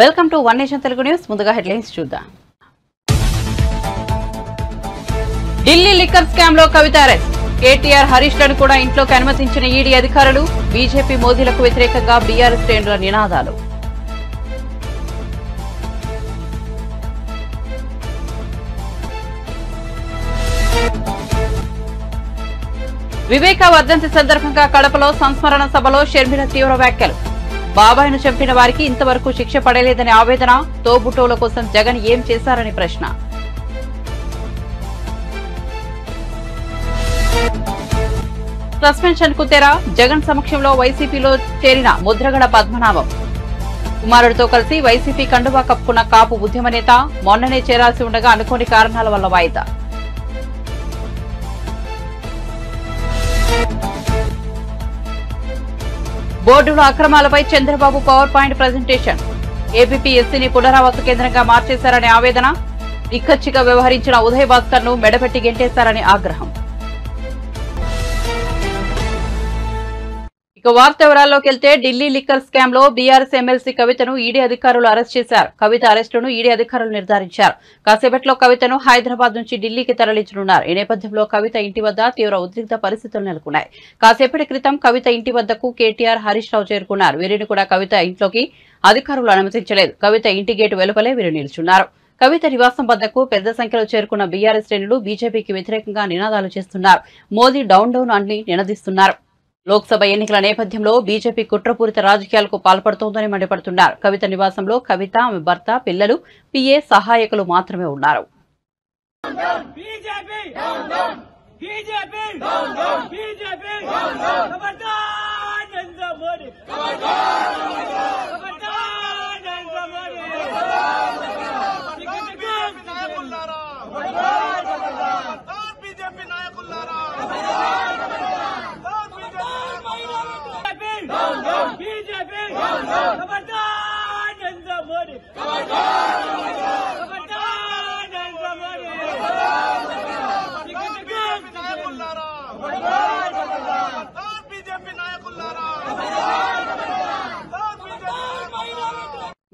Welcome to one nation Telugu news. ముందుగా headlines చూద్దాం. Delhi liquor scam లో కవిత అరెస్ట్. కేటీఆర్ హరీష్ లను కూడా ఇంట్లోకి అనుమతించిన ఈడీ అధికారులు. బీజేపీ మోదీలకు వ్యతిరేకంగా బీఆర్ఎస్ శ్రేణుల నినాదాలు. వివేక వర్ధంతి సందర్భంగా కడపలో సంస్మరణ సభలో షర్మిల తీవ్ర వ్యాఖ్యలు. బాబాయిను చంపిన వారికి ఇంతవరకు శిక్ష పడలేదని ఆవేదన. తోబుటోల కోసం జగన్ ఏం చేశారని ప్రశ్న. సస్పెన్షన్ కు తెర. జగన్ సమక్షంలో వైసీపీలో చేరిన ముద్రగడ పద్మనాభం. కుమారుడితో కలిసి వైసీపీ కండువా కప్పుకున్న కాపు ఉద్యమ నేత మొన్ననే చేరాల్సి ఉండగా అనుకోని కారణాల వల్ల వాయిదా. బోర్డుల అక్రమాలపై చంద్రబాబు పవర్ పాయింట్ ప్రజెంటేషన్. ఏపీఎస్సీని పునరావాస కేంద్రంగా మార్చేశారనే ఆవేదన. నిక్కచ్చిగా వ్యవహరించిన ఉదయ్ భాస్కర్ ను మెడపెట్టి గెంటేశారని ఆగ్రహం. ఇక వార్త వివరాల్లోకి వెళ్తే ఢిల్లీ లిక్కర్ స్కామ్ లో బీఆర్ఎస్ ఎమ్మెల్సీ కవితను ఈడీ అధికారులు అరెస్ట్ చేశారు. కవిత అరెస్టును ఈడీ అధికారులు నిర్ధారించారు. కాసేపట్లో కవితను హైదరాబాద్ నుంచి ఢిల్లీకి తరలించనున్నారు. ఈ నేపథ్యంలో కవిత ఇంటి వద్ద తీవ్ర ఉద్రిక్త పరిస్థితులు నెలకొన్నాయి. కాసేపటి క్రితం కవిత ఇంటి వద్దకు కేటీఆర్ హరీష్ రావు చేరుకున్నారు. వీరిని కూడా కవిత ఇంట్లోకి అధికారులు అనుమతించలేదు. కవిత ఇంటి గేటు వెలుపలే వీరు నిల్చున్నారు. కవిత నివాసం వద్దకు పెద్ద సంఖ్యలో చేరుకున్న బీఆర్ఎస్ శ్రేణులు బీజేపీకి వ్యతిరేకంగా నినాదాలు చేస్తున్నారు. మోదీ డౌన్ డౌన్ అని నినదిస్తున్నారు. లోక్సభ ఎన్నికల నేపథ్యంలో బీజేపీ కుట్రపూరిత రాజకీయాలకు పాల్పడుతోందని మండిపడుతున్నారు. కవిత నివాసంలో కవిత, ఆమె భర్త, పిల్లలు, పిఏ, సహాయకులు మాత్రమే ఉన్నారు.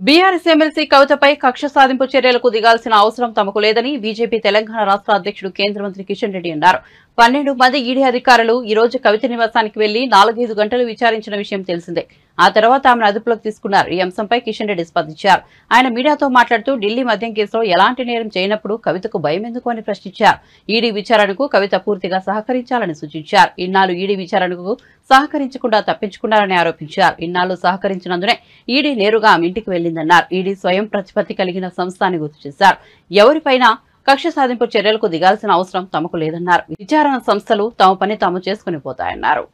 బీఆర్ఎస్ ఎమ్మెల్సీ కవితపై కక్ష సాధింపు చర్యలకు దిగాల్సిన అవసరం తమకు లేదని బీజేపీ తెలంగాణ రాష్ట్ర అధ్యక్షుడు కేంద్ర మంత్రి కిషన్ రెడ్డి అన్నారు. 12 మంది ఈడీ అధికారులు ఈ రోజు కవిత నివాసానికి వెళ్లి 4-5 గంటలు విచారించిన విషయం తెలిసిందే. ఆ తర్వాత ఆమెను అదుపులోకి తీసుకున్నారు. ఈ అంశంపై కిషన్ రెడ్డి స్పందించారు. ఆయన మీడియాతో మాట్లాడుతూ ఢిల్లీ మద్యం కేసులో ఎలాంటి నేరం చేయనప్పుడు కవితకు భయం ఎందుకు అని ప్రశ్నించారు. ఈడీ విచారణకు కవిత పూర్తిగా సహకరించాలని సూచించారు. ఇన్నాళ్లు ఈడీ విచారణకు సహకరించకుండా తప్పించుకున్నారని ఆరోపించారు. ఇన్నాళ్లు సహకరించినందునే ఈడీ నేరుగా ఆమె ఇంటికి వెళ్లిందన్నారు. ఈడీ స్వయం ప్రతిపత్తి కలిగిన సంస్థ అని గుర్తు చేశారు. ఎవరిపైనా కక్ష సాధింపు చర్యలకు దిగాల్సిన అవసరం తమకు లేదన్నారు. విచారణ సంస్థలు తమ పని తాము చేసుకుని పోతాయన్నారు.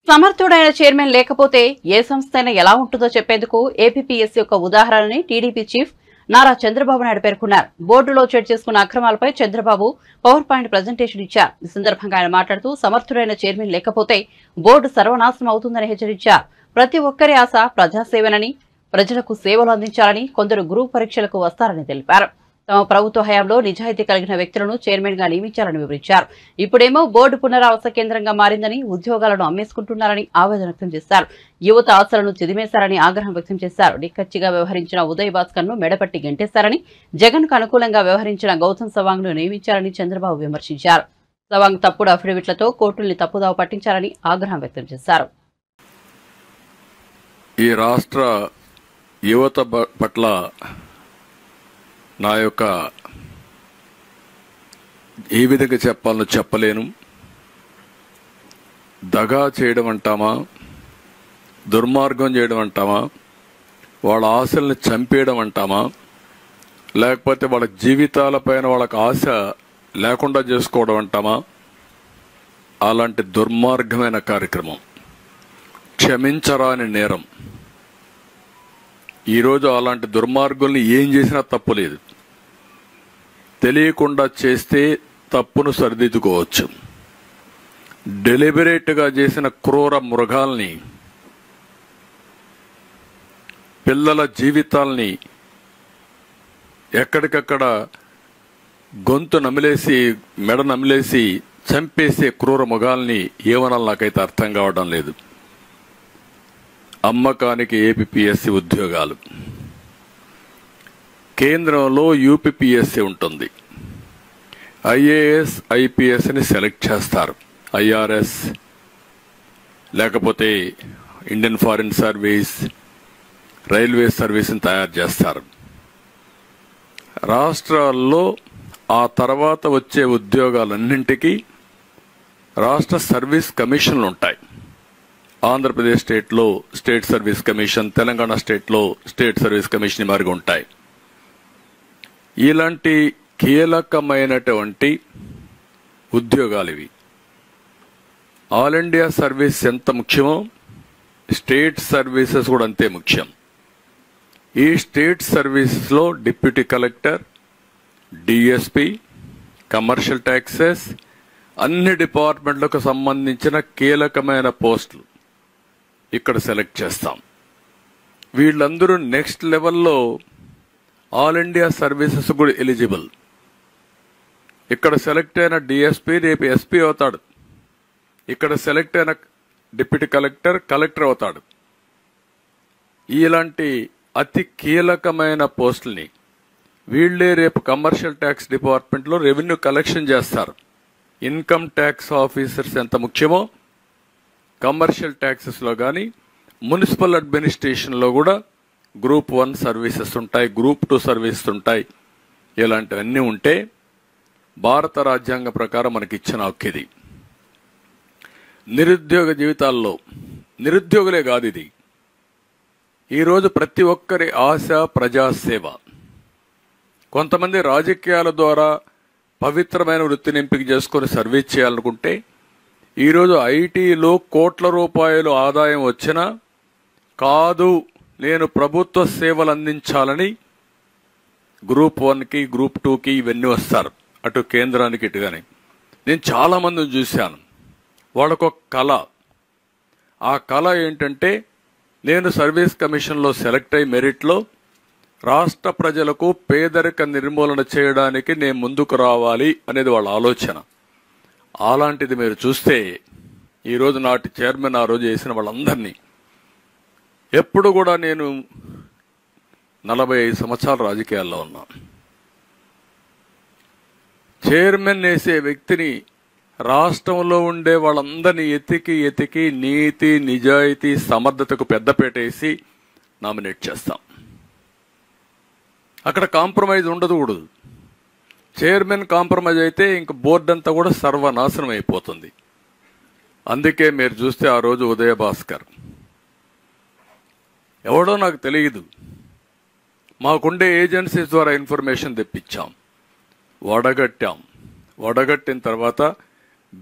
సమర్థుడైన చైర్మన్ లేకపోతే ఏ సంస్థ అయినా ఎలా ఉంటుందో చెప్పేందుకు ఏపీఎస్సీ యొక్క ఉదాహరణని టీడీపీ చీఫ్ నారా చంద్రబాబు నాయుడు పేర్కొన్నారు. బోర్డులో చోటు చేసుకున్న అక్రమాలపై చంద్రబాబు పవర్ పాయింట్ ప్రజెంటేషన్ ఇచ్చారు. ఈ సందర్భంగా ఆయన మాట్లాడుతూ సమర్థుడైన చైర్మన్ లేకపోతే బోర్డు సర్వనాశనం అవుతుందని హెచ్చరించారు. ప్రతి ఒక్కరి ఆశ ప్రజాసేవనని, ప్రజలకు సేవలు అందించాలని, కొందరు గ్రూప్ పరీక్షలకు వస్తారని తెలిపారు. తమ ప్రభుత్వ హయాంలో నిజాయితీ కలిగిన వ్యక్తులను చైర్మన్ గా నియమించాలని వివరించారు. ఇప్పుడేమో బోర్డు పునరావాస కేంద్రంగా మారిందని, ఉద్యోగాలను అమ్మేసుకుంటున్నారని ఆవేదన వ్యక్తం చేశారు. యువత ఆశలను చిదిమేశారని ఆగ్రహం వ్యక్తం చేశారు. నిక్కచ్చిగా వ్యవహరించిన ఉదయ్ భాస్కర్ ను మెడపట్టి గెంటేశారని, జగన్ కు అనుకూలంగా వ్యవహరించిన గౌతమ్ సవాంగ్ ను నియమించారని చంద్రబాబు విమర్శించారు. సవాంగ్ తప్పుడు అఫిడవిట్లతో కోర్టుల్ని తప్పుదావ పట్టించారని ఆగ్రహం వ్యక్తం చేశారు. ఈ రాష్ట్ర యువత పట్ల నా యొక్క ఏ విధంగా చెప్పాలో చెప్పలేను. దగా చేయడం అంటామా, దుర్మార్గం చేయడం అంటామా, వాళ్ళ ఆశల్ని చంపేయడం అంటామా, లేకపోతే వాళ్ళ జీవితాలపైన వాళ్ళకి ఆశ లేకుండా చేసుకోవడం అంటామా, అలాంటి దుర్మార్గమైన కార్యక్రమం, క్షమించరాని నేరం. ఈరోజు అలాంటి దుర్మార్గుల్ని ఏం చేసినా తప్పులేదు. తెలియకుండా చేస్తే తప్పును సరిదిద్దుకోవచ్చు. డెలిబరేట్గా చేసిన క్రూర మృగాల్ని, పిల్లల జీవితాల్ని ఎక్కడికక్కడ గొంతు నమిలేసి, మెడ నమిలేసి చంపేసే క్రూర మృగాల్ని ఏమనాలి నాకైతే అర్థం కావడం లేదు. అమ్మకానికి ఏపీపీఎస్సీ ఉద్యోగాలు. కేంద్రంలో యూపీపీఎస్సీ ఉంటుంది. ఐఏఎస్ ఐపీఎస్ని సెలెక్ట్ చేస్తారు. ఐఆర్ఎస్ లేకపోతే ఇండియన్ ఫారిన్ సర్వీస్, రైల్వే సర్వీస్ని తయారు చేస్తారు. రాష్ట్రాల్లో ఆ తర్వాత వచ్చే ఉద్యోగాలన్నింటికీ రాష్ట్ర సర్వీస్ కమిషన్లు ఉంటాయి. ఆంధ్రప్రదేశ్ స్టేట్లో స్టేట్ సర్వీస్ కమిషన్, తెలంగాణ స్టేట్లో స్టేట్ సర్వీస్ కమిషన్ మారిగా ఉంటాయి. ఇలాంటి కీలకమైనటువంటి ఉద్యోగాలు ఇవి. ఆల్ ఇండియా సర్వీస్ ఎంత ముఖ్యమో స్టేట్ సర్వీసెస్ కూడా అంతే ముఖ్యం. ఈ స్టేట్ సర్వీసెస్లో deputy collector, DSP, commercial taxes, అన్ని డిపార్ట్మెంట్లకు సంబంధించిన కీలకమైన పోస్టులు ఇక్కడ సెలెక్ట్ చేస్తాం. వీళ్ళందరూ నెక్స్ట్ లెవెల్లో ఆల్ ఇండియా సర్వీసెస్ కూడా ఎలిజిబుల్. ఇక్కడ సెలెక్ట్ అయిన డిఎస్పి రేపు ఎస్పీ అవుతాడు. ఇక్కడ సెలెక్ట్ అయిన డిప్యూటీ కలెక్టర్ కలెక్టర్ అవుతాడు. ఇలాంటి అతి కీలకమైన పోస్టుల్ని వీళ్లే రేపు కమర్షియల్ ట్యాక్స్ డిపార్ట్మెంట్లో రెవెన్యూ కలెక్షన్ చేస్తారు. ఇన్కమ్ ట్యాక్స్ ఆఫీసర్స్ ఎంత ముఖ్యమో కమర్షియల్ ట్యాక్సెస్లో కానీ మున్సిపల్ అడ్మినిస్ట్రేషన్లో కూడా గ్రూప్ 1 సర్వీసెస్ ఉంటాయి, గ్రూప్ 2 సర్వీసెస్ ఉంటాయి. ఇలాంటివన్నీ ఉంటే భారత రాజ్యాంగం ప్రకారం మనకి ఇచ్చిన హక్కు ఇది. నిరుద్యోగ జీవితాల్లో నిరుద్యోగులే కాదు, ఇది ఈరోజు ప్రతి ఒక్కరి ఆశ ప్రజాసేవ. కొంతమంది రాజకీయాల ద్వారా పవిత్రమైన వృత్తిని ఎంపిక చేసుకుని సర్వీస్ చేయాలనుకుంటే ఈరోజు ఐటీలో కోట్ల రూపాయలు ఆదాయం వచ్చినా కాదు, నేను ప్రభుత్వ సేవలు అందించాలని గ్రూప్ 1కి గ్రూప్ 2కి ఇవన్నీ వస్తారు, అటు కేంద్రానికి ఇటుగానే. నేను చాలా మందిని చూశాను. వాళ్ళకొక కళ. ఆ కళ ఏంటంటే నేను సర్వీస్ కమిషన్లో సెలెక్ట్ అయ్యి మెరిట్లో రాష్ట్ర ప్రజలకు పేదరిక నిర్మూలన చేయడానికి నేను ముందుకు రావాలి అనేది వాళ్ళ ఆలోచన. అలాంటిది మీరు చూస్తే ఈరోజు నాటి చైర్మన్ ఆ రోజు చేసిన వాళ్ళందరినీ, ఎప్పుడు కూడా నేను 45 సంవత్సరాల రాజకీయాల్లో ఉన్నా, చైర్మన్ వేసే వ్యక్తిని రాష్ట్రంలో ఉండే వాళ్ళందరినీ ఎతికి నీతి నిజాయితీ సమర్థతకు పెద్దపీట వేసి నామినేట్ చేస్తాం. అక్కడ కాంప్రమైజ్ ఉండకూడదు. చైర్మన్ కాంప్రమైజ్ అయితే ఇంక బోర్డు అంతా కూడా సర్వనాశనం అయిపోతుంది. అందుకే మీరు చూస్తే ఆ రోజు ఉదయ భాస్కర్ ఎవడో నాకు తెలియదు, మాకుండే ఏజెన్సీస్ ద్వారా ఇన్ఫర్మేషన్ తెప్పించాం, వడగట్టిన తర్వాత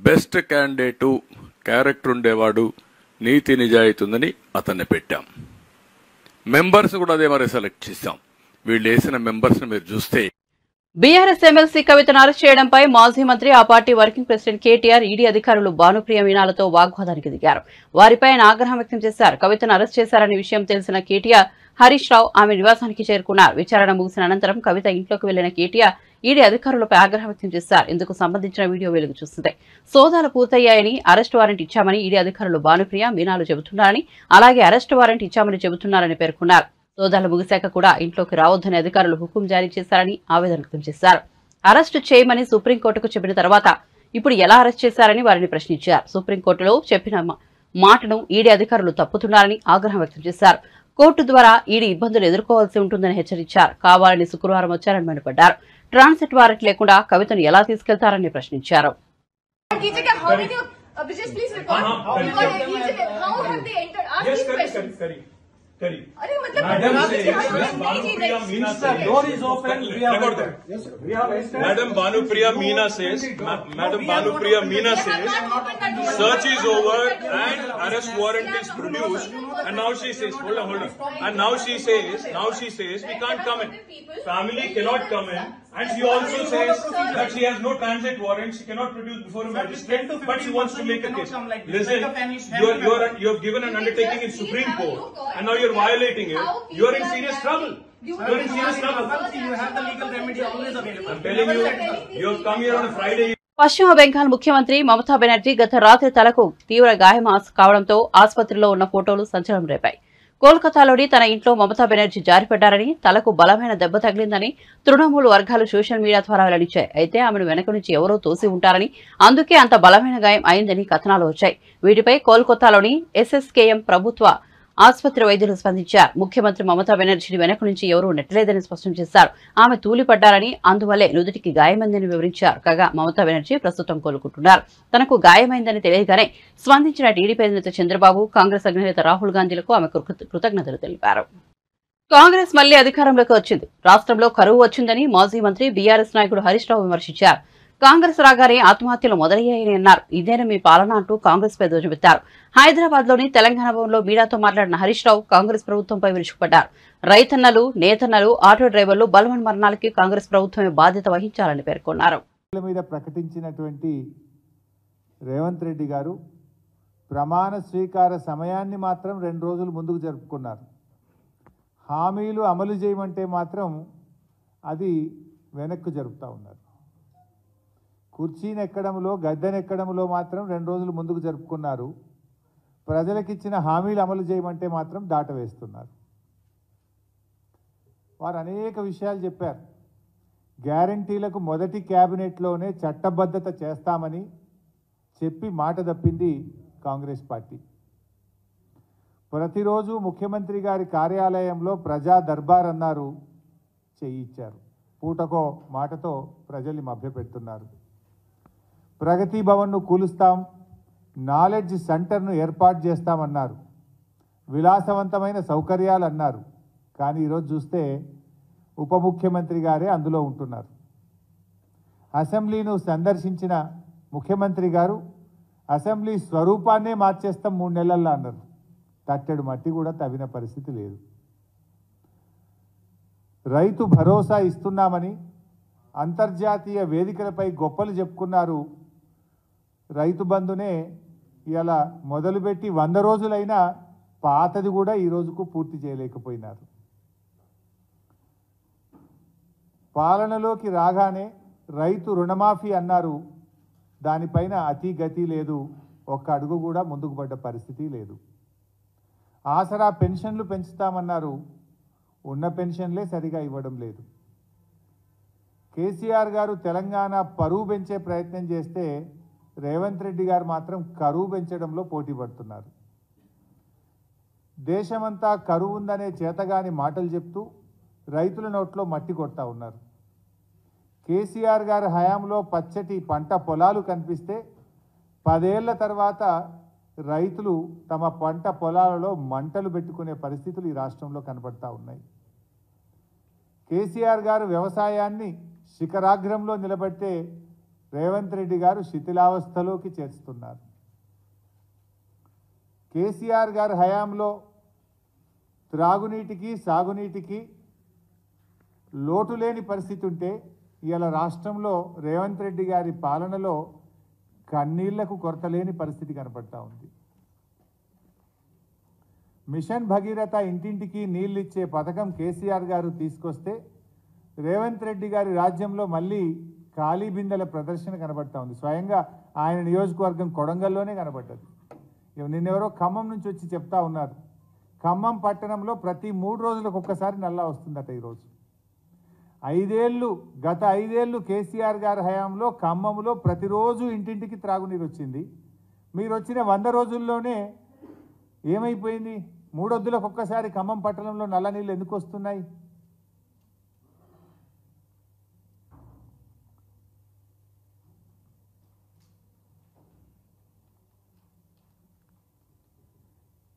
బెస్ట్ క్యాండిడేటు, క్యారెక్టర్ ఉండేవాడు, నీతి నిజాయితీ ఉందని అతన్ని పెట్టాం. మెంబర్స్ కూడా అదే మరి సెలెక్ట్ చేశాం. వీళ్ళు వేసిన మెంబర్స్ మీరు చూస్తే బీఆర్ఎస్ ఎమ్మెల్సీ కవితను అరెస్ట్ చేయడంపై మాజీ మంత్రి, ఆ party working president KTR, ED అధికారులు భానుప్రియ మీనాలతో వాగ్వాదానికి దిగారు. వారిపై ఆయన ఆగ్రహం వ్యక్తం చేశారు. కవితను అరెస్ట్ చేశారనే విషయం తెలిసిన కేటీఆర్, హరీష్ రావు ఆమె నివాసానికి చేరుకున్నారు. విచారణ ముగిసిన అనంతరం కవిత ఇంట్లోకి వెళ్లిన కేటీఆర్, ఈడీ అధికారులపై ఆగ్రహం వ్యక్తం చేశారు. ఇందుకు సంబంధించిన వీడియో వెలుగు చూస్తుంది. సోదాలు పూర్తయ్యాయని, అరెస్ట్ వారెంట్ ఇచ్చామని ఈడీ అధికారులు భానుప్రియ మీనాలు చెబుతున్నారని, అలాగే అరెస్ట్ వారెంట్ ఇచ్చామని చెబుతున్నారని పేర్కొన్నారు. సోదాలు ముగిశాక కూడా ఇంట్లోకి రావద్దని అధికారులు హుకుం జారీ చేశారని ఆవేదన వ్యక్తం చేశారు. అరెస్టు చేయమని సుప్రీంకోర్టుకు చెప్పిన తర్వాత ఇప్పుడు ఎలా అరెస్ట్ చేశారని వారిని ప్రశ్నించారు. సుప్రీంకోర్టులో చెప్పిన మాటను ఈడీ అధికారులు తప్పుతున్నారని ఆగ్రహం వ్యక్తం చేశారు. కోర్టు ద్వారా ఈడీ ఇబ్బందులు ఎదుర్కోవాల్సి ఉంటుందని హెచ్చరించారు. కావాలని శుక్రవారం వచ్చారని మండిపడ్డారు. ట్రాన్సిట్ వారెంట్ లేకుండా కవితను ఎలా తీసుకెళ్తారని ప్రశ్నించారు. Madam Bhanupriya Meena says, search is over and arrest warrant is produced, and now she says, hold on, and now she says we can't come in. Family cannot come in, and she also says that she has no transit warrant, she cannot produce before a magistrate, but she wants to make a case. Listen, you have given an undertaking in Supreme Court, and now you're violating it. You are in serious trouble. You're in serious trouble. You have the legal remedy always available. I'm telling you, you have come here on a Friday. పశ్చిమ బెంగాల్ ముఖ్యమంత్రి మమతా బెనర్జీ గత రాత్రి తలకు తీవ్ర గాయం కావడంతో ఆసుపత్రిలో ఉన్న ఫోటోలు సంచలనం రేపాయి. కోల్కతాలోని తన ఇంట్లో మమతా బెనర్జీ జారిపడ్డారని, తలకు బలమైన దెబ్బ తగిలిందని తృణమూల్ వర్గాలు సోషల్ మీడియా ద్వారా వెల్లడించాయి. అయితే ఆమెను వెనక నుంచి ఎవరో తోసి ఉంటారని, అందుకే అంత బలమైన గాయం అయిందని కథనాలు వచ్చాయి. వీటిపై కోల్కతాలోని ఎస్ఎస్కేఎం ప్రభుత్వ ఆసుపత్రి వైద్యులు స్పందించారు. ముఖ్యమంత్రి మమతా బెనర్జీని వెనక నుంచి ఎవరూ నెట్టలేదని స్పష్టం చేశారు. ఆమె తూలిపడ్డారని, అందువల్లే నుదుటికి గాయమైందని వివరించారు. కాగా మమతా బెనర్జీ ప్రస్తుతం కోలుకుంటున్నారు. తనకు గాయమైందని తెలియగానే స్పందించిన టీడీపీ అధినేత చంద్రబాబు, కాంగ్రెస్ అగ్రనేత రాహుల్ గాంధీలకు ఆమె కృతజ్ఞతలు తెలిపారు. కాంగ్రెస్ మళ్లీ అధికారంలోకి వచ్చింది. రాష్ట్రంలో కరువు వచ్చిందని మాజీ మంత్రి బీఆర్ఎస్ నాయకుడు హరీష్ రావు విమర్శించారు. కాంగ్రెస్ రాగానే ఆత్మహత్యలు మొదలయ్యాయని అన్నారు. ఇదేనా మీ పాలన అంటూ కాంగ్రెస్ పై ధ్వజమెత్తారు. హైదరాబాద్ లోని తెలంగాణ భవన్లో మీడియాతో మాట్లాడిన హరీష్ రావు కాంగ్రెస్ ప్రభుత్వంపై విరుచుకుపడ్డారు. రైతన్నలు, నేతన్నలు, ఆటో డ్రైవర్లు బలవన్ మరణాలకి కాంగ్రెస్ ప్రభుత్వమే బాధ్యత వహించాలని పేర్కొన్నారు. మీద ప్రకటించినటువంటి రేవంత్ రెడ్డి గారు ప్రమాణ స్వీకార సమయాన్ని మాత్రం 2 రోజులు ముందుకు జరుపుకున్నారు. హామీలు అమలు చేయమంటే మాత్రం అది వెనక్కు జరుపుతూ ఉన్నారు. కుర్చీనెక్కడంలో, గద్దెనెక్కడంలో మాత్రం 2 రోజులు ముందుకు జరుపుకున్నారు. ప్రజలకిచ్చిన హామీలు అమలు చేయమంటే మాత్రం దాటవేస్తున్నారు. వారు అనేక విషయాలు చెప్పారు. గ్యారంటీలకు మొదటి క్యాబినెట్లోనే చట్టబద్ధత చేస్తామని చెప్పి మాట తప్పింది కాంగ్రెస్ పార్టీ. ప్రతిరోజు ముఖ్యమంత్రి గారి కార్యాలయంలో ప్రజా దర్బార్ అన్నారు, చేయించారు. పూటకో మాటతో ప్రజల్ని మభ్యపెడుతున్నారు. ప్రగతి భవన్ను కూలుస్తాం, నాలెడ్జ్ సెంటర్ను ఏర్పాటు చేస్తామన్నారు, విలాసవంతమైన సౌకర్యాలు అన్నారు. కానీ ఈరోజు చూస్తే ఉప ముఖ్యమంత్రి గారే అందులో ఉంటున్నారు. అసెంబ్లీను సందర్శించిన ముఖ్యమంత్రి గారు అసెంబ్లీ స్వరూపాన్నే మార్చేస్తాం 3 నెలల్లో అన్నారు. తట్టెడు మట్టి కూడా తవ్విన పరిస్థితి లేదు. రైతు భరోసా ఇస్తున్నామని అంతర్జాతీయ వేదికలపై గొప్పలు చెప్పుకున్నారు. రైతు బంధునే ఇలా మొదలుపెట్టి 100 రోజులైనా పాతది కూడా ఈ రోజుకు పూర్తి చేయలేకపోయినారు. పాలనలోకి రాగానే రైతు రుణమాఫీ అన్నారు. దానిపైన అతి గతి లేదు. ఒక్క అడుగు కూడా ముందుకు పడ్డ పరిస్థితి లేదు. ఆసరా పెన్షన్లు పెంచుతామన్నారు. ఉన్న పెన్షన్లే సరిగా ఇవ్వడం లేదు. కేసీఆర్ గారు తెలంగాణ పరువు పెంచే ప్రయత్నం చేస్తే రేవంత్ రెడ్డి గారు మాత్రం కరువు పెంచడంలో పోటీ పడుతున్నారు. దేశమంతా కరువు ఉందనే చేతగాని మాటలు చెప్తూ రైతుల నోట్లో మట్టి కొడతా ఉన్నారు. కేసీఆర్ గారి హయాంలో పచ్చటి పంట పొలాలు కనిపిస్తే 10 ఏళ్ల తర్వాత రైతులు తమ పంట పొలాలలో మంటలు పెట్టుకునే పరిస్థితులు ఈ రాష్ట్రంలో కనబడతా ఉన్నాయి. కేసీఆర్ గారు వ్యవసాయాన్ని శిఖరాగ్రంలో నిలబెడితే రేవంత్ రెడ్డి గారు శిథిలావస్థలోకి చేర్చుతున్నారు. కేసీఆర్ గారి హయాంలో త్రాగునీటికి, సాగునీటికి లోటు లేని పరిస్థితి ఉంటే ఇవాళ రాష్ట్రంలో రేవంత్ రెడ్డి గారి పాలనలో కన్నీళ్లకు కొరత లేని పరిస్థితి కనపడతా ఉంది. మిషన్ భగీరథ ఇంటింటికి నీళ్ళు ఇచ్చే పథకం కేసీఆర్ గారు తీసుకొస్తే రేవంత్ రెడ్డి గారి రాజ్యంలో మళ్ళీ ఖాళీ బిందెల ప్రదర్శన కనబడతా ఉంది. స్వయంగా ఆయన నియోజకవర్గం కొడంగల్లోనే కనబడ్డది. నిన్నెవరో ఖమ్మం నుంచి వచ్చి చెప్తా ఉన్నారు, ఖమ్మం పట్టణంలో ప్రతి 3 రోజులకు ఒక్కసారి నల్లా వస్తుందట. ఈరోజు గత 5 ఏళ్ళు కేసీఆర్ గారి హయాంలో ఖమ్మంలో ప్రతిరోజు ఇంటింటికి త్రాగునీరు వచ్చింది. మీరు వచ్చిన 100 రోజుల్లోనే ఏమైపోయింది? 3 వద్దులకు ఒక్కసారి ఖమ్మం పట్టణంలో నల్ల నీళ్ళు ఎందుకు వస్తున్నాయి?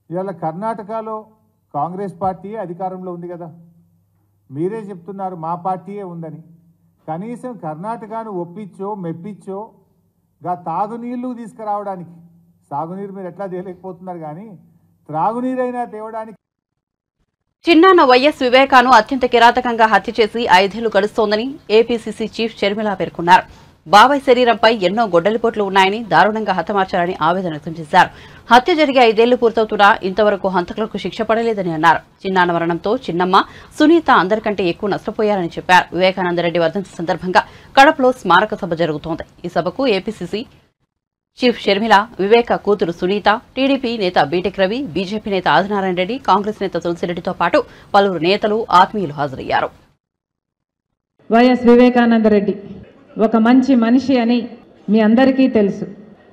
ఇవాళ కర్ణాటకలో కాంగ్రెస్ పార్టీయే అధికారంలో ఉంది కదా. మీరే చెప్తున్నారు మా పార్టీయే ఉందని. కనీసం కర్ణాటకను ఒప్పించో మెప్పించో తాగునీళ్లు తీసుకురావడానికి, సాగునీరు మీరు ఎట్లా తేలేకపోతున్నారు కానీ త్రాగునీరైనా తేవడానికి. చిన్నాన్న వైఎస్ వివేకాను అత్యంత కిరాతకంగా హత్య చేసి 5 ఏళ్లు గడుస్తోందని ఏపీసీసీ చీఫ్ షర్మిల పేర్కొన్నారు. బాబాయ్ శరీరంపై ఎన్నో గొడ్డలిపోట్లు ఉన్నాయని, దారుణంగా హతమార్చారని ఆవేదన వ్యక్తం చేశారు. హత్య జరిగి 5 ఏళ్లు పూర్తవుతున్నా ఇంతవరకు హంతకులకు శిక్ష పడలేదని అన్నారు. చిన్నాన్న మరణంతో చిన్నమ్మ, సునీత అందరికంటే ఎక్కువ నష్టపోయారని చెప్పారు. వివేకానందరెడ్డి వర్ధంతి సందర్భంగా కడపలో స్మారక సభ జరుగుతోంది. ఈ సభకు ఏపీసీసీ చీఫ్ షర్మిల, వివేక కూతురు సునీత, టీడీపీ నేత బీటెక్ రవి, బీజేపీ నేత ఆదినారాయణ రెడ్డి, కాంగ్రెస్ నేత తులసిరెడ్డితో పాటు పలువురు నేతలు, ఆత్మీయులు హాజరయ్యారు. వైఎస్ వివేకానందరెడ్డి ఒక మంచి మనిషి అని మీ అందరికీ తెలుసు.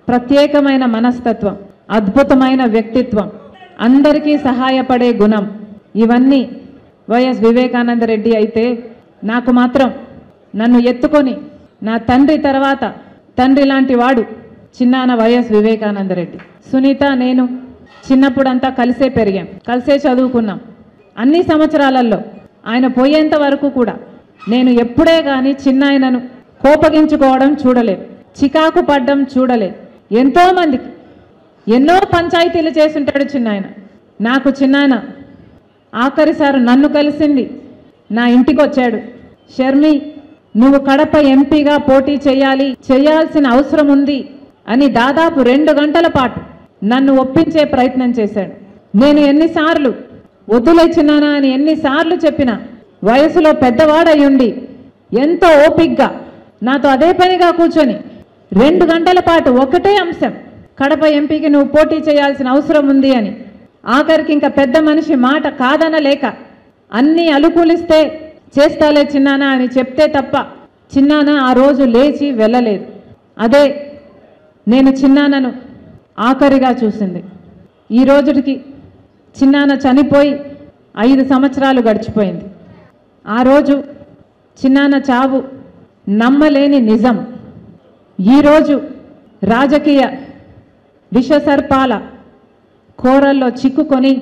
ప్రత్యేకమైన మనస్తత్వం, అద్భుతమైన వ్యక్తిత్వం, అందరికీ సహాయపడే గుణం, ఇవన్నీ వైఎస్ వివేకానందరెడ్డి అయితే నాకు మాత్రం నన్ను ఎత్తుకొని నా తండ్రి తర్వాత తండ్రి లాంటి వాడు చిన్నాన వైఎస్ వివేకానందరెడ్డి. సునీత నేను చిన్నప్పుడంతా కలిసే పెరిగాం, కలిసే చదువుకున్నాం. అన్ని సంవత్సరాలలో ఆయన పోయేంత వరకు కూడా నేను ఎప్పుడే కానీ చిన్నాయనను కోపగించుకోవడం చూడలేదు, చికాకు పడ్డం చూడలేదు. ఎంతోమందికి ఎన్నో పంచాయతీలు చేసుంటాడు చిన్నాయన. నాకు చిన్నాయన ఆఖరిసారి నన్ను కలిసింది, నా ఇంటికి వచ్చాడు. షర్మి, నువ్వు కడప ఎంపీగా పోటీ చేయాల్సిన అవసరం ఉంది అని దాదాపు 2 గంటల పాటు నన్ను ఒప్పించే ప్రయత్నం చేశాడు. నేను ఎన్నిసార్లు వద్దులేచినానా అని ఎన్నిసార్లు చెప్పినా వయసులో పెద్దవాడయ్యుండి ఎంతో ఓపిగ్గా నాతో అదే పనిగా కూర్చొని 2 గంటల పాటు ఒకటే అంశం, కడప ఎంపీకి నువ్వు పోటీ చేయాల్సిన అవసరం ఉంది అని. ఆఖరికి ఇంకా పెద్ద మనిషి మాట కాదనలేక అన్నీ అనుకూలిస్తే చేస్తాలే చిన్నానా అని చెప్తే తప్ప చిన్నాన ఆ రోజు లేచి వెళ్ళలేదు. అదే నేను చిన్నానను ఆఖరిగా చూసింది. ఈ రోజుకి చిన్నాన చనిపోయి 5 సంవత్సరాలు గడిచిపోయింది. ఆ రోజు చిన్నాన చావు నమ్మలేని నిజం. ఈరోజు రాజకీయ విషసర్పాల కోరల్లో చిక్కుకొని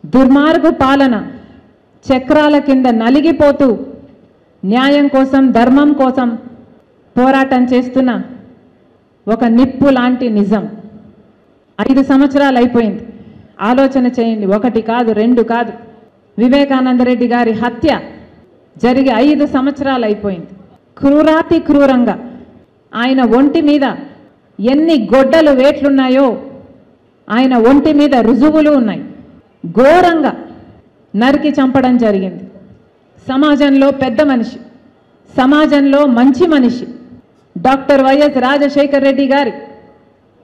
దుర్మార్గు పాలన చక్రాల కింద నలిగిపోతూ న్యాయం కోసం, ధర్మం కోసం పోరాటం చేస్తున్న ఒక నిప్పు లాంటి నిజం 5 సంవత్సరాలు అయిపోయింది. ఆలోచన చేయండి, 1 కాదు 2 కాదు. వివేకానందరెడ్డి గారి హత్య జరిగి 5 సంవత్సరాలు అయిపోయింది. క్రూరాతి క్రూరంగా ఆయన ఒంటి మీద ఎన్ని గొడ్డలు వేట్లున్నాయో ఆయన ఒంటి మీద రుజువులు ఉన్నాయి. ఘోరంగా నరికి చంపడం జరిగింది. సమాజంలో పెద్ద మనిషి, సమాజంలో మంచి మనిషి డాక్టర్ వైఎస్ రాజశేఖర్ రెడ్డి గారి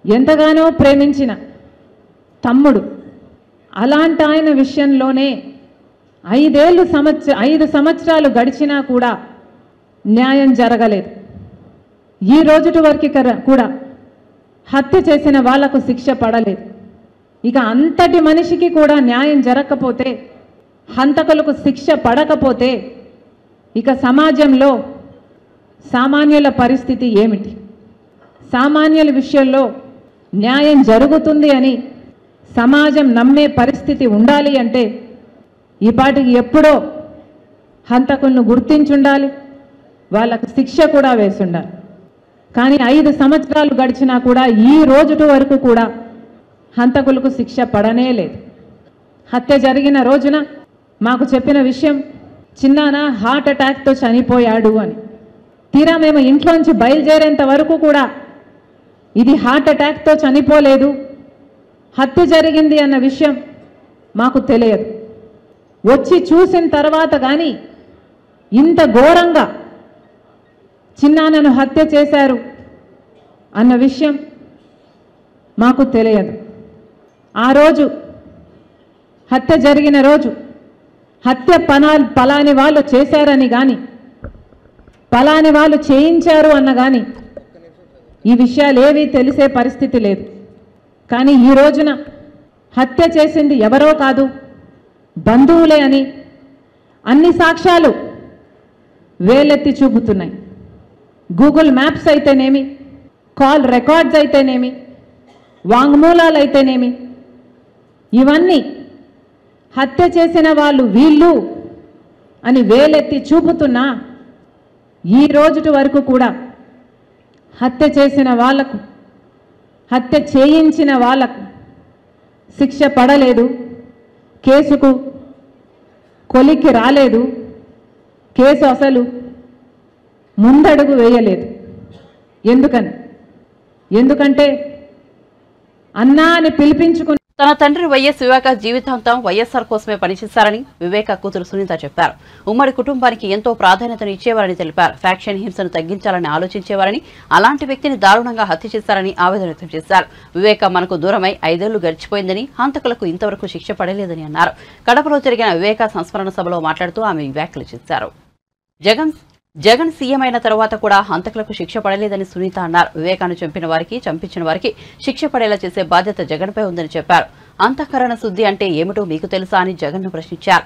ఎంతగానో ప్రేమించిన తమ్ముడు, అలాంటి ఆయన విషయంలోనే 5 సంవత్సరాలు గడిచినా కూడా న్యాయం జరగలేదు. ఈ రోజుటి వరకు కూడా హత్య చేసిన వాళ్లకు శిక్ష పడలేదు. ఇక అంతటి మనిషికి కూడా న్యాయం జరగకపోతే, హంతకులకు శిక్ష పడకపోతే ఇక సమాజంలో సామాన్యుల పరిస్థితి ఏమిటి? సామాన్యుల విషయంలో న్యాయం జరుగుతుంది అని సమాజం నమ్మే పరిస్థితి ఉండాలి అంటే ఈపాటికి ఎప్పుడో హంతకులను గుర్తించుండాలి, వాళ్ళకు శిక్ష కూడా వేసుండాలి. కానీ 5 సంవత్సరాలు గడిచినా కూడా ఈ రోజుటి వరకు కూడా హంతకులకు శిక్ష పడనే లేదు. హత్య జరిగిన రోజున మాకు చెప్పిన విషయం, చిన్నాన హార్ట్ అటాక్తో చనిపోయాడు అని. తీరా మేము ఇంట్లోంచి బయలుదేరేంత వరకు కూడా ఇది హార్ట్ అటాక్తో చనిపోలేదు, హత్య జరిగింది అన్న విషయం మాకు తెలియదు. వచ్చి చూసిన తర్వాత కానీ ఇంత ఘోరంగా చిన్నానను హత్య చేశారు అన్న విషయం మాకు తెలియదు. ఆ రోజు హత్య జరిగిన రోజు హత్య పలాని వాళ్ళు చేశారని కానీ, పలాని వాళ్ళు చేయించారు అన్న కానీ ఈ విషయాలు ఏవీ తెలిసే పరిస్థితి లేదు. కానీ ఈ రోజున హత్య చేసింది ఎవరో కాదు, బంధువులే అని అన్ని సాక్ష్యాలు వేలెత్తి చూపుతున్నాయి. గూగుల్ మ్యాప్స్ అయితేనేమి, కాల్ రికార్డ్స్ అయితేనేమి, వాంగ్మూలాలు అయితేనేమి, ఇవన్నీ హత్య చేసిన వాళ్ళు వీళ్ళు అని వేలెత్తి చూపుతున్నా ఈ రోజుటి వరకు కూడా హత్య చేసిన వాళ్లకు, హత్య చేయించిన వాళ్లకు శిక్ష పడలేదు, కేసుకు కొలిక్కి రాలేదు, కేసు అసలు ముందడుగు వేయలేదు. ఎందుకంటే అన్నా అని పిలిపించుకుని తన తండ్రి వైఎస్ వివేక జీవితాంతం వైఎస్ఆర్ కోసమే పనిచేశారని వివేక కూతురు సునీత చెప్పారు. ఉమ్మడి కుటుంబానికి ఎంతో ప్రాధాన్యతను ఇచ్చేవారని తెలిపారు. ఫ్యాక్షన్ హింసను తగ్గించాలని ఆలోచించేవారని, అలాంటి వ్యక్తిని దారుణంగా హత్య చేశారని ఆవేదన వ్యక్తం చేశారు. వివేక మనకు దూరమై 5 ఏళ్లు గడిచిపోయిందని, హంతకులకు ఇంతవరకు శిక్ష పడలేదని అన్నారు. కడపలో జరిగిన వివేక సంస్మరణ సభలో మాట్లాడుతూ ఆమె వ్యాఖ్యలు చేశారు. జగన్ సీఎం అయిన తర్వాత కూడా హంతకులకు శిక్ష పడలేదని సునీత అన్నారు. వివేకాన్ని చంపిన వారికి, చంపించిన వారికి శిక్ష పడేలా చేసే బాధ్యత జగన్పై ఉందని చెప్పారు. అంతఃకరణ శుద్ధి అంటే ఏమిటో మీకు తెలుసా అని జగన్ను ప్రశ్నించారు.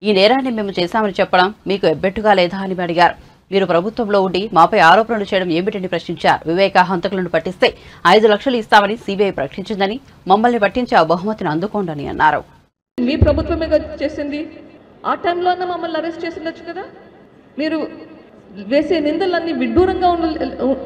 ఈ నేరాన్ని మేము చేశామని చెప్పడం మీకు ఎబ్బెట్టుగా లేదా అని అడిగారు. మీరు ప్రభుత్వంలో ఉండి మాపై ఆరోపణలు చేయడం ఏమిటని ప్రశ్నించారు. వివేక హంతకులను పట్టిస్తే 5 లక్షలు ఇస్తామని సిబిఐ ప్రకటించిందని, మమ్మల్ని పట్టించి ఆ బహుమతిని అందుకోండి అన్నారు. మీ ప్రభుత్వమే చేసింది. ఆ టైంలో మమ్మల్ని అరెస్ట్ చేసిండొచ్చు కదా. మీరు వేసే నిందలన్నీ విడ్డూరంగా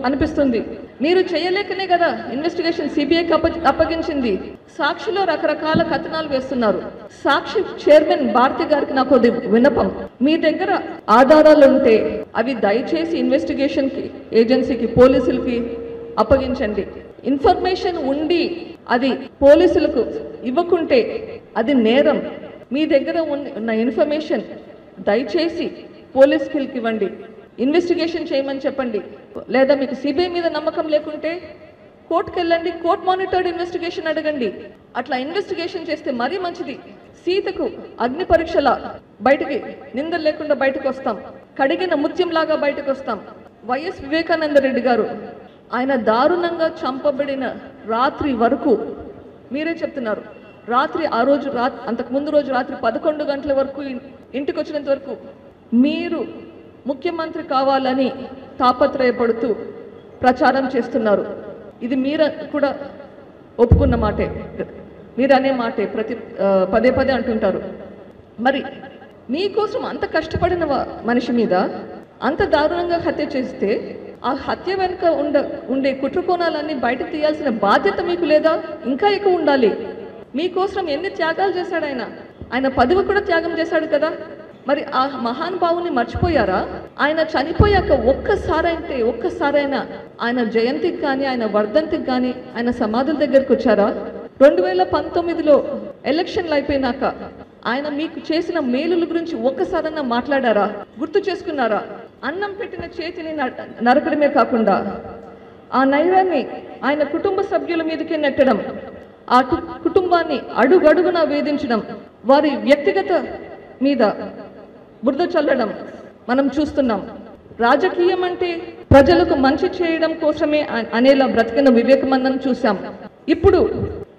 అనిపిస్తుంది. మీరు చేయలేకనే కదా ఇన్వెస్టిగేషన్ సిబిఐకి అప్పగించింది. సాక్షిలో రకరకాల కథనాలు వేస్తున్నారు. సాక్షి చైర్మన్ భారతి గారికి నాకు విన్నపం, మీ దగ్గర ఆధారాలు ఉంటే అవి దయచేసి ఇన్వెస్టిగేషన్ ఏజెన్సీకి, పోలీసులకి అప్పగించండి. ఇన్ఫర్మేషన్ ఉండి అది పోలీసులకు ఇవ్వకుంటే అది నేరం. మీ దగ్గర ఉన్న ఇన్ఫర్మేషన్ దయచేసి పోలీసులకి ఇవ్వండి, ఇన్వెస్టిగేషన్ చేయమని చెప్పండి. లేదా మీకు సిబిఐ మీద నమ్మకం లేకుంటే కోర్టుకు వెళ్ళండి, కోర్ట్ మానిటర్డ్ ఇన్వెస్టిగేషన్ అడగండి. అట్లా ఇన్వెస్టిగేషన్ చేస్తే మరీ మంచిది. సీతకు అగ్ని పరీక్షల బయటికి నిందలు లేకుండా బయటకు వస్తాం, కడిగిన ముత్యంలాగా బయటకు వస్తాం. వైఎస్ వివేకానంద రెడ్డి గారు ఆయన దారుణంగా చంపబడిన రాత్రి వరకు మీరే చెప్తున్నారు, రాత్రి ఆ రోజు అంతకుముందు రోజు రాత్రి 11 గంటల వరకు ఇంటికి వచ్చినంత వరకు మీరు ముఖ్యమంత్రి కావాలని తాపత్రయపడుతూ ప్రచారం చేస్తున్నారు. ఇది మీరు కూడా ఒప్పుకున్న మాటే, మీరు అనే మాటే పదే పదే అంటుంటారు. మరి మీకోసం అంత కష్టపడిన మనిషి మీద అంత దారుణంగా హత్య చేస్తే ఆ హత్య వెనుక ఉండే కుట్రకోణాలన్నీ బయట తీయాల్సిన బాధ్యత మీకు లేదా? ఇంకా ఎక్కువ ఉండాలి. మీకోసం ఎన్ని త్యాగాలు చేశాడు ఆయన. ఆయన పదవి కూడా త్యాగం చేశాడు కదా. మరి ఆ మహానుభావుని మర్చిపోయారా? ఆయన చనిపోయాక ఒక్కసారైనా ఆయన జయంతికి కానీ, ఆయన వర్ధంతికి కానీ, ఆయన సమాధుల దగ్గరకు వచ్చారా? 2019లో ఎలక్షన్లు అయిపోయినాక ఆయన మీకు చేసిన మేలుల గురించి ఒక్కసారన్నా మాట్లాడారా? గుర్తు చేసుకున్నారా? అన్నం పెట్టిన చేతిని నరకడమే కాకుండా ఆ నైరాన్ని ఆయన కుటుంబ సభ్యుల మీదకే నెట్టడం, ఆ కుటుంబాన్ని అడుగడుగునా వేధించడం, వారి వ్యక్తిగత మీద బురద చల్లడం మనం చూస్తున్నాం. రాజకీయం అంటే ప్రజలకు మంచి చేయడం కోసమే అనేలా బ్రతికిన వివేకానందం చూసాం. ఇప్పుడు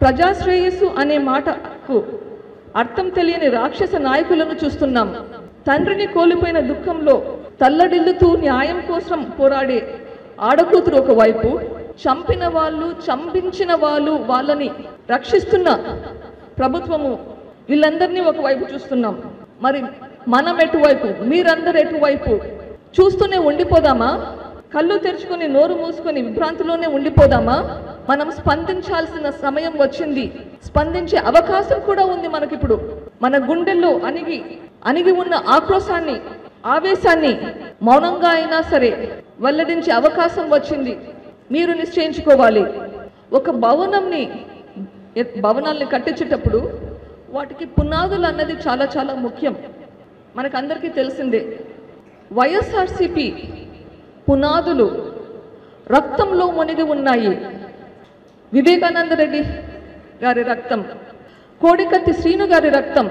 ప్రజాశ్రేయస్సు అనే మాటకు అర్థం తెలియని రాక్షస నాయకులను చూస్తున్నాం. తండ్రిని కోల్పోయిన దుఃఖంలో తల్లడిల్లుతూ న్యాయం కోసం పోరాడే ఆడకూతురు ఒకవైపు, చంపిన వాళ్ళు, చంపించిన వాళ్ళు, వాళ్ళని రక్షిస్తున్న ప్రభుత్వము, వీళ్ళందరినీ ఒకవైపు చూస్తున్నాం. మరి మనం ఎటువైపు, మీరందరూ ఎటువైపు? చూస్తూనే ఉండిపోదామా? కళ్ళు తెరుచుకొని నోరు మూసుకొని విభ్రాంతిలోనే ఉండిపోదామా? మనం స్పందించాల్సిన సమయం వచ్చింది. స్పందించే అవకాశం కూడా ఉంది మనకిప్పుడు. మన గుండెల్లో అణిగి ఉన్న ఆక్రోశాన్ని, ఆవేశాన్ని మౌనంగా అయినా సరే వెల్లడించే అవకాశం వచ్చింది. మీరు నిశ్చయించుకోవాలి. ఒక భవనాల్ని కట్టించేటప్పుడు వాటికి పునాదులు అన్నది చాలా చాలా ముఖ్యం. మనకందరికీ తెలిసిందే. వైఎస్ఆర్సిపి పునాదులు రక్తంలో మునిగి ఉన్నాయి. వివేకానంద రెడ్డి గారి రక్తం, కోడికత్తి శ్రీను గారి రక్తం,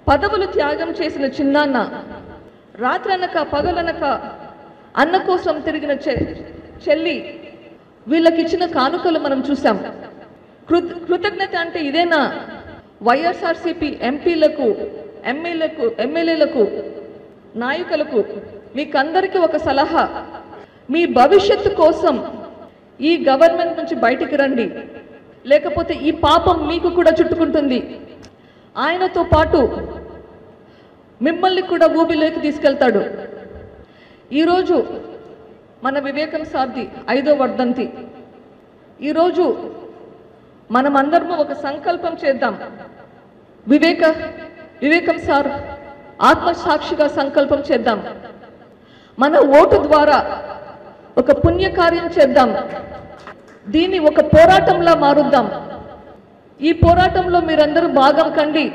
పదవులు త్యాగం చేసిన చిన్నాన్న, రాత్రనక పగలనక అన్న కోసం తిరిగిన చెల్లి, వీళ్ళకిచ్చిన కానుకలు మనం చూసాం. కృతజ్ఞత అంటే ఇదేనా? వైఎస్ఆర్సిపి ఎంపీలకు, ఎమ్మెల్యేలకు, నాయకులకు మీకందరికీ ఒక సలహా, మీ భవిష్యత్తు కోసం ఈ గవర్నమెంట్ నుంచి బయటికి రండి, లేకపోతే ఈ పాపం మీకు కూడా చుట్టుకుంటుంది. ఆయనతో పాటు మిమ్మల్ని కూడా ఊబిలోకి తీసుకెళ్తాడు. ఈరోజు మన వివేకం సార్ది 5వ వర్ధంతి. ఈరోజు మనమందరము ఒక సంకల్పం చేద్దాం. వివేకం సార్ ఆత్మసాక్షిగా సంకల్పం చేద్దాం. మన ఓటు ద్వారా ఒక పుణ్యకార్యం చేద్దాం. దీన్ని ఒక పోరాటంలా మారుద్దాం. ఈ పోరాటంలో మీరందరూ భాగం కండి.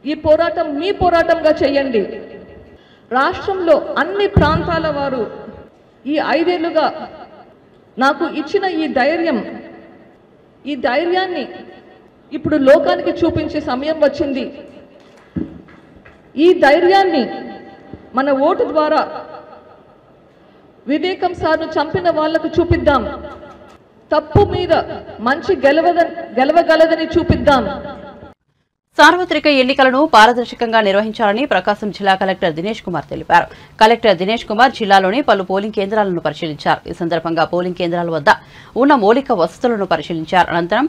ఈ పోరాటం మీ పోరాటంగా చేయండి. రాష్ట్రంలో అన్ని ప్రాంతాల వారు ఈ 5 ఏళ్లుగా నాకు ఇచ్చిన ఈ ధైర్యాన్ని ఇప్పుడు లోకానికి చూపించే సమయం వచ్చింది. ఈ ధైర్యాన్ని మన ఓటు ద్వారా వివేకం సార్ను చంపిన వాళ్లకు చూపిద్దాం. తప్పు మీద మంచి గెలవగలదని చూపిద్దాం. సార్వత్రిక ఎన్నికలను పారదర్శకంగా నిర్వహించాలని ప్రకాశం జిల్లా కలెక్టర్ దినేష్ కుమార్ తెలిపారు. కలెక్టర్ దినేష్ కుమార్ జిల్లాలోని పలు పోలింగ్ కేంద్రాలను పరిశీలించారు. ఈ సందర్భంగా పోలింగ్ కేంద్రాల వద్ద ఉన్న మౌలిక వసతులను పరిశీలించారు. అనంతరం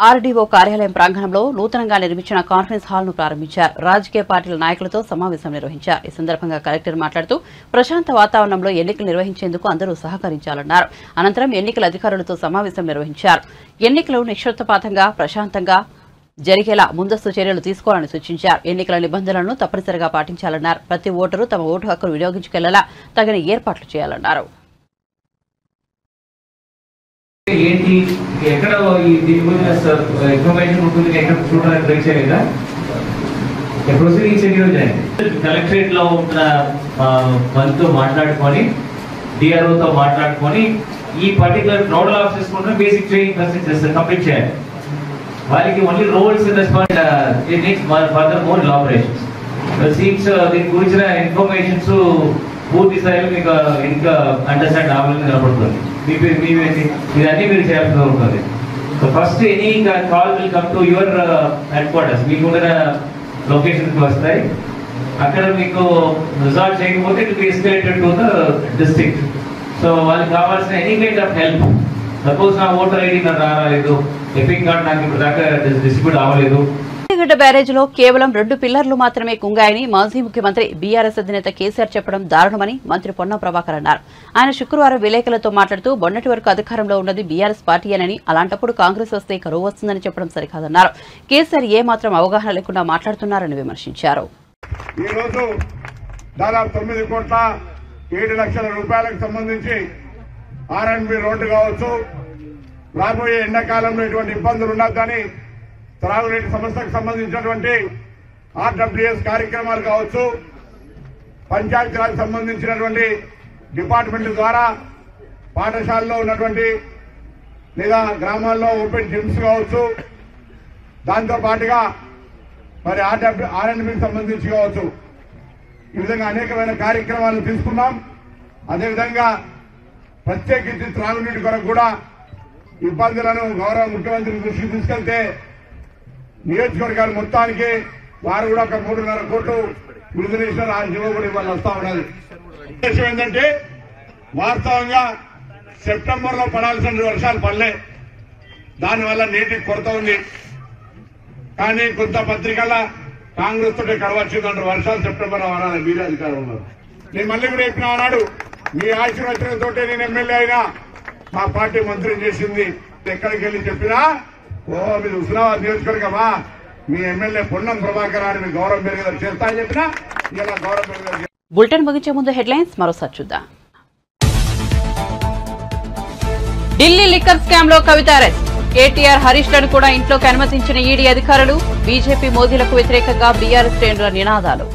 ఆర్డీఓ కార్యాలయం ప్రాంగణంలో నూతనంగా నిర్మించిన కాన్ఫరెన్స్ హాల్ ను ప్రారంభించారు. రాజకీయ పార్టీల నాయకులతో సమావేశం నిర్వహించారు. ఈ సందర్భంగా కలెక్టర్ మాట్లాడుతూ ప్రశాంత వాతావరణంలో ఎన్నికలు నిర్వహించేందుకు అందరూ సహకరించాలన్నారు. అనంతరం ఎన్నికల అధికారులతో సమావేశం నిర్వహించారు. ఎన్నికలు నిష్పక్షపాతంగా ప్రశాంతంగా జరిగేలా ముందస్తు చర్యలు తీసుకోవాలని సూచించారు. ఎన్నికల నిబంధనలను తప్పనిసరిగా పాటించాలన్నారు. ప్రతి ఓటరు తమ ఓటు హక్కును వినియోగించుకెళ్లేలా తగిన ఏర్పాట్లు చేయాలన్నారు. ఏంటి ఎక్కడ దీని గురించి ఇన్ఫర్మేషన్ ఉంటుంది, ఎక్కడ చూడడానికి ట్రై చేయలేదా? ప్రొసీడింగ్స్ ఎన్ని రోజులు కలెక్టరేట్ లో ఉన్న మనతో మాట్లాడుకొని డిఆర్ఓతో మాట్లాడుకొని ఈ పర్టికులర్ నోడల్ ఆఫీసర్స్ కూడా బేసిక్ ట్రైనింగ్ కంప్లీట్ చేయాలి. వాళ్ళకి only roles and responsibilities further more elaborations seems దీని గురించిన ఇన్ఫర్మేషన్స్ పూర్తి స్థాయిలో మీకు ఇంకా అండర్స్టాండ్ అవ్వాలని కనపడుతుంది. ఇదన్నీ మీరు చేయాల్సి ఉంటుంది. So first any call will come to your head quarters. మీకు ఉన్న లొకేషన్కి వస్తాయి. అక్కడ మీకు రిజాల్వ్ చేయకపోతే it be escalated to the district. So వాళ్ళకి కావాల్సిన any kind of help. Suppose నా ఓటర్ ఐడి నాకు రాలేదు, ఎపిక్ కార్డ్ నాకు ఇప్పుడు దాకా డిస్ట్రిబ్యూట్ అవ్వలేదు. గడ్డ బ్యారేజ్లో కేవలం 2 పిల్లర్లు మాత్రమే కుంగాయని మాజీ ముఖ్యమంత్రి బీఆర్ఎస్ అధినేత కేసీఆర్ చెప్పడం దారుణమని మంత్రి పొన్నం ప్రభాకర్ అన్నారు. ఆయన శుక్రవారం విలేకరులతో మాట్లాడుతూ మొన్నటి వరకు అధికారంలో ఉన్నది బీఆర్ఎస్ పార్టీయేనని, అలాంటప్పుడు కాంగ్రెస్ వస్తే కరువు వస్తుందని చెప్పడం సరికాదన్నారు. కేసీఆర్ ఏ మాత్రం అవగాహన లేకుండా మాట్లాడుతున్నారని విమర్శించారు. ఈ రోజు దాదాపు 9,7,00,000 రూపాయలకు సంబంధించి ఆర్ఎండ్బి రోడ్డు కావచ్చు, రాబోయే ఎండాకాలంలో ఎటువంటి ఇబ్బందులు ఉండద్దని త్రాగునీటి సంస్థకు సంబంధించినటువంటి ఆర్డబ్ల్యూఎస్ కార్యక్రమాలు కావచ్చు, పంచాయతీరాజ్ సంబంధించినటువంటి డిపార్ట్మెంట్ ద్వారా పాఠశాలలో ఉన్నటువంటి లేదా గ్రామాల్లో ఓపెన్ జిమ్స్ కావచ్చు, దాంతో పాటుగా మరి ఆర్ఎండ్బికి సంబంధించి కావచ్చు, ఈ విధంగా అనేకమైన కార్యక్రమాలు తీసుకున్నాం. అదేవిధంగా ప్రత్యేకించి త్రాగునీటి కొరకు కూడా ఇబ్బందులను గౌరవ ముఖ్యమంత్రి దృష్టికి తీసుకెళ్తే నియోజకవర్గాలు మొత్తానికి వారు కూడా ఒక 3.5 కోట్లు విడుదల చేసిన ఆ జీవో కూడా ఇవాళ వస్తా ఉన్నది. ఉద్దేశం ఏంటంటే వాస్తవంగా సెప్టెంబర్ లో పడాల్సిన వర్షాలు పడలే, దానివల్ల నీటికి కొరత ఉంది. కానీ కొంత పత్రికల కాంగ్రెస్ తోటి కడవచ్చిందంటారు, వర్షాలు సెప్టెంబర్ లో పడాలి, మీరే అధికారం ఉన్నారు. నేను మళ్ళీ కూడా చెప్పిన అన్నాడు, మీ ఆశీర్వచనంతో నేను ఎమ్మెల్యే అయినా మా పార్టీ మంత్రిని చేసింది. ఎక్కడికి వెళ్ళి చెప్పినా మీరు హుస్నాబాద్ నియోజకవర్గమా, మీ ఎమ్మెల్యే పొన్నం ప్రభాకర్ అని మీ గౌరవం పెరిగేది చేస్తా అని చెప్పినా ఇలా గౌరవం పెరిగేది. బులెటిన్ ముగించే ముందు హెడ్లైన్స్ మరోసారి చూద్దాం. ఢిల్లీ లిక్కర్ స్కామ్ లో కవిత అరెస్ట్. కేటీఆర్, హరీష్ లను కూడా ఇంట్లోకి అనుమతించిన ఈడీ అధికారులు. బీజేపీ మోదీలకు వ్యతిరేకంగా బీఆర్ఎస్ శ్రేణుల నినాదాలు.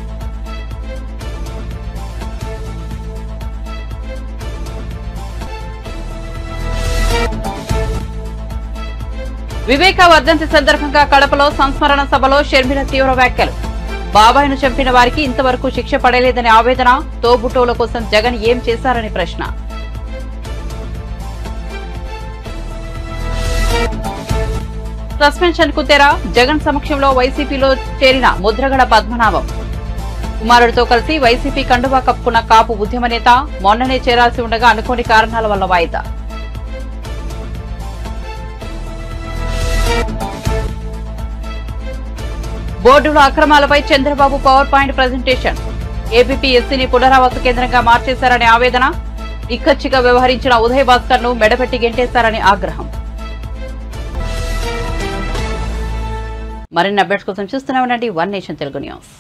వివేక వర్ధంతి సందర్భంగా కడపలో సంస్మరణ సభలో షర్మిల తీవ్ర వ్యాఖ్యలు. బాబాయ్ను చంపిన వారికి ఇంతవరకు శిక్ష పడలేదని ఆవేదన. తోబుట్టోల కోసం జగన్ ఏం చేశారని ప్రశ్న. సస్పెన్షన్ కు తెర. జగన్ సమక్షంలో వైసీపీలో చేరిన ముద్రగడ పద్మనాభం. కుమారుడితో కలిసి వైసీపీ కండువా కప్పుకున్న కాపు ఉద్యమ నేత మొన్ననే చేరాల్సి ఉండగా అనుకోని కారణాల వల్ల వాయిదా. బోర్డుల అక్రమాలపై చంద్రబాబు పవర్ పాయింట్ ప్రజెంటేషన్. ఏపీఎస్సీని పునరావాస కేంద్రంగా మార్చేశారనే ఆవేదన. ఇక్కచ్చిగా వ్యవహరించిన ఉదయ్ భాస్కర్ ను మెడపెట్టి గెంటేశారని ఆగ్రహం. మరిన్ని అప్డేట్స్ కోసం చూస్తూనే ఉండండి వన్ నేషన్ తెలుగు న్యూస్.